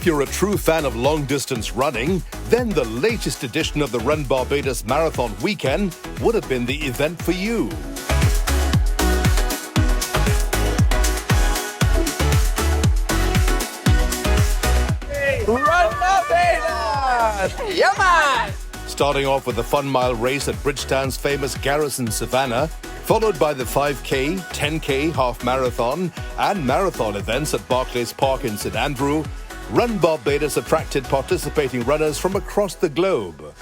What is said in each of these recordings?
you're a true fan of long-distance running, then the latest edition of the Run Barbados Marathon Weekend would have been the event for you. Run Barbados! Yeah, man! Starting off with the fun-mile race at Bridgetown's famous Garrison Savannah, followed by the 5K, 10K half marathon and marathon events at Barclays Park in St Andrew, Run Barbados attracted participating runners from across the globe.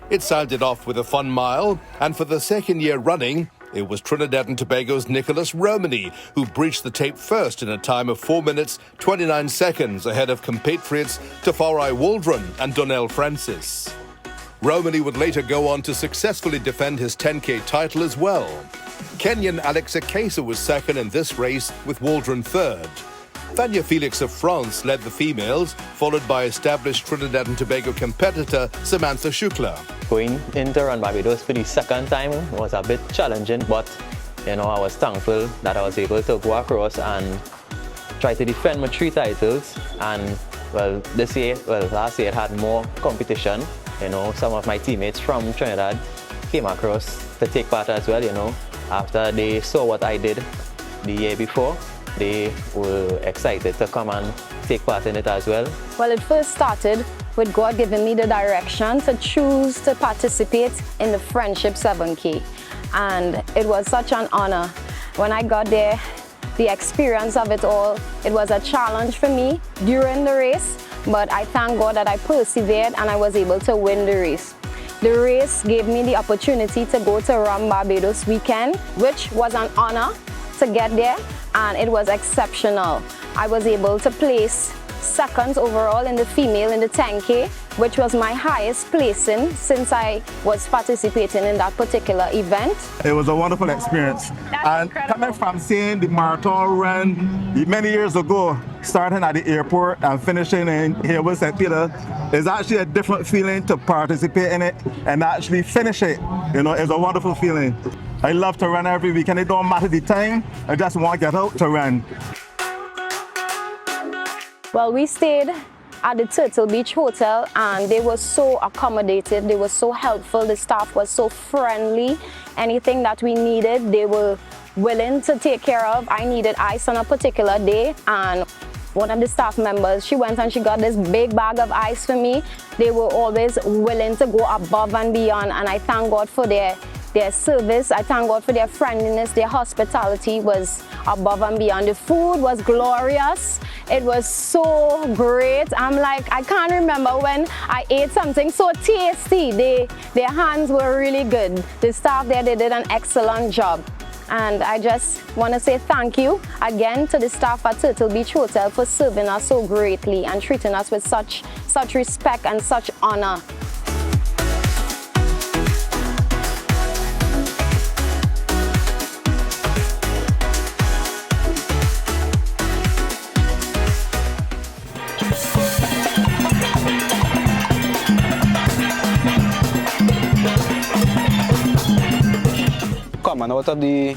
It sounded off with a fun mile, and for the second year running, it was Trinidad and Tobago's Nicholas Romany who breached the tape first in a time of 4 minutes, 29 seconds ahead of compatriots Tafari Waldron and Donnell Francis. Romany would later go on to successfully defend his 10K title as well. Kenyan Alex Akesa was second in this race, with Waldron third. Vanya Felix of France led the females, followed by established Trinidad and Tobago competitor Samantha Shukla. Going into Run Barbados for the second time was a bit challenging, but I was thankful that I was able to go across and try to defend my 3 titles. And last year it had more competition. Some of my teammates from Trinidad came across to take part as well. After they saw what I did the year before, they were excited to come and take part in it as well. Well, it first started with God giving me the direction to choose to participate in the Friendship 7K. And it was such an honor. When I got there, the experience of it all, it was a challenge for me during the race, but I thank God that I persevered and I was able to win the race. The race gave me the opportunity to go to Run Barbados Weekend, which was an honor to get there, and it was exceptional. I was able to place second overall in the female in the 10K, which was my highest placing since I was participating in that particular event. It was a wonderful experience. And coming from seeing the marathon run many years ago, starting at the airport and finishing in here with St. Peter, is actually a different feeling to participate in it and actually finish it. It's a wonderful feeling. I love to run every weekend. It don't matter the time, I just want to get out to run. Well, we stayed at the Turtle Beach Hotel and they were so accommodative, they were so helpful, the staff was so friendly. Anything that we needed, they were willing to take care of. I needed ice on a particular day and one of the staff members, she went and she got this big bag of ice for me. They were always willing to go above and beyond, and I thank God for their service. I thank God for their friendliness. Their hospitality was above and beyond. The food was glorious. It was so great. I can't remember when I ate something so tasty. Their hands were really good. The staff there, they did an excellent job. And I just want to say thank you again to the staff at Turtle Beach Hotel for serving us so greatly and treating us with such respect and such honor. Coming out of the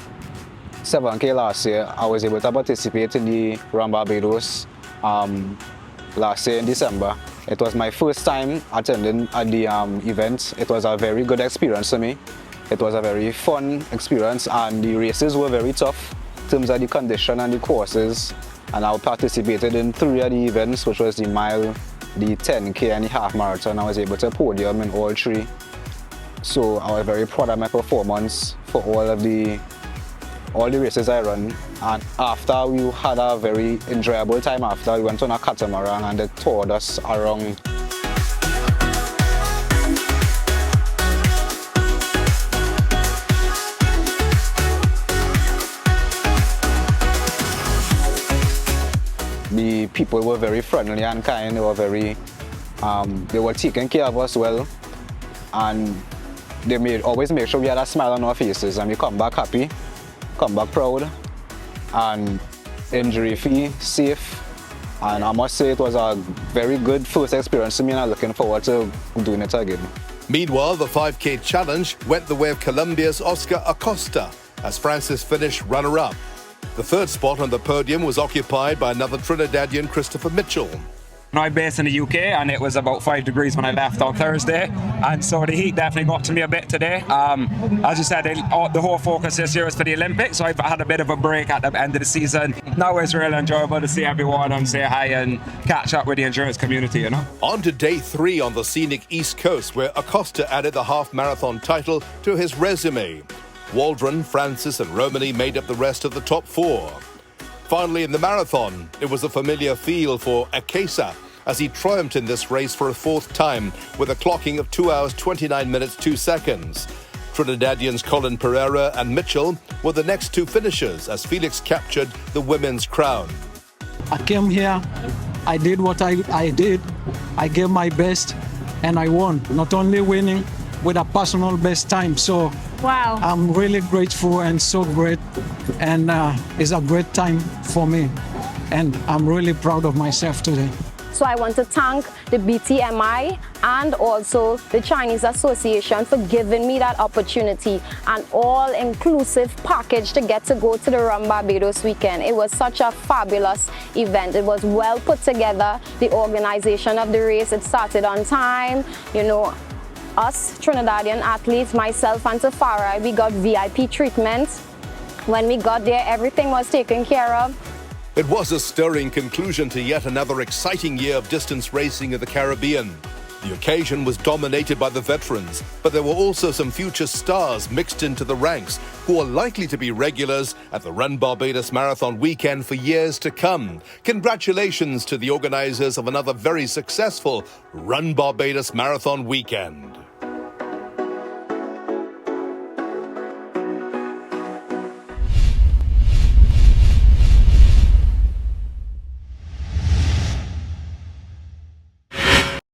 7K last year, I was able to participate in the Run Barbados last year in December. It was my first time attending at the event. It was a very good experience for me. It was a very fun experience and the races were very tough in terms of the condition and the courses. And I participated in 3 of the events, which was the mile, the 10K and the half marathon. I was able to podium in all 3. So I was very proud of my performance for all the races I run. And after, we had a very enjoyable time after. We went on a catamaran and they toured us around. The people were very friendly and kind. They were taking care of us well, and they always make sure we had a smile on our faces and we come back happy, come back proud, and injury-free, safe. And I must say it was a very good first experience to me, and I'm looking forward to doing it again. Meanwhile, the 5K challenge went the way of Colombia's Oscar Acosta as Francis finished runner-up. The third spot on the podium was occupied by another Trinidadian, Christopher Mitchell. I'm based in the UK, and it was about 5 degrees when I left on Thursday, and so the heat definitely got to me a bit today. As you said, the whole focus this year is for the Olympics, so I've had a bit of a break at the end of the season. Now it's really enjoyable to see everyone and say hi and catch up with the endurance community, you know. On to day 3 on the scenic East Coast, where Acosta added the half-marathon title to his resume. Waldron, Francis and Romani made up the rest of the top 4. Finally, in the marathon, it was a familiar feel for Akesa as he triumphed in this race for a 4th time with a clocking of 2 hours 29 minutes 2 seconds. Trinidadians Colin Pereira and Mitchell were the next 2 finishers as Felix captured the women's crown. I came here, I did what I did, I gave my best, and I won. Not only winning, with a personal best time. So wow, I'm really grateful and so great, and it's a great time for me, and I'm really proud of myself today. So I want to thank the BTMI and also the Chinese Association for giving me that opportunity, and all-inclusive package to get to go to the Run Barbados weekend. It was such a fabulous event. It was well put together. The organization of the race, it started on time. You know, us Trinidadian athletes, myself and Tafara, we got VIP treatment. When we got there, everything was taken care of. It was a stirring conclusion to yet another exciting year of distance racing in the Caribbean. The occasion was dominated by the veterans, but there were also some future stars mixed into the ranks who are likely to be regulars at the Run Barbados Marathon Weekend for years to come. Congratulations to the organizers of another very successful Run Barbados Marathon Weekend.